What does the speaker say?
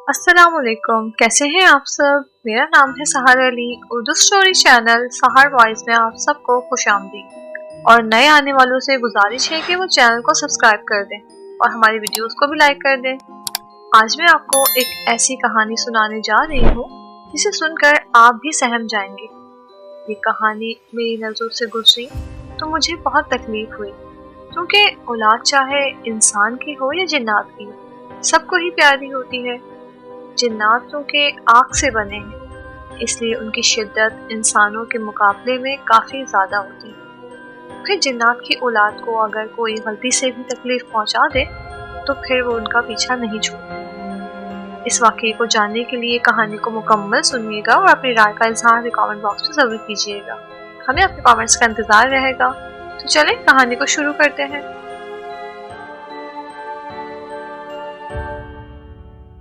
अस्सलामुअलैकुम, कैसे हैं आप सब। मेरा नाम है सहर अली। उर्दू स्टोरी चैनल सहर वॉइस में आप सबको खुशामदीद। और नए आने वालों से गुजारिश है कि वो चैनल को सब्सक्राइब कर दें और हमारी वीडियोस को भी लाइक कर दें। आज मैं आपको एक ऐसी कहानी सुनाने जा रही हूँ जिसे सुनकर आप भी सहम जाएंगे। ये कहानी मेरी नज़रों से गुजरी तो मुझे बहुत तकलीफ हुई, क्योंकि औलाद चाहे इंसान की हो या जिन्नात की, सबको ही प्यारी होती है। जिन्नात के आग से बने हैं, इसलिए उनकी शिद्दत इंसानों के मुकाबले में काफ़ी ज़्यादा होती है। फिर जिन्नात की औलाद को अगर कोई गलती से भी तकलीफ पहुंचा दे तो फिर वो उनका पीछा नहीं छोड़ते। इस वाक़ये को जानने के लिए कहानी को मुकम्मल सुनिएगा और अपनी राय का इजहार कमेंट बॉक्स में ज़रूर कीजिएगा। हमें आपके कमेंट्स का इंतज़ार रहेगा। तो चलें कहानी को शुरू करते हैं।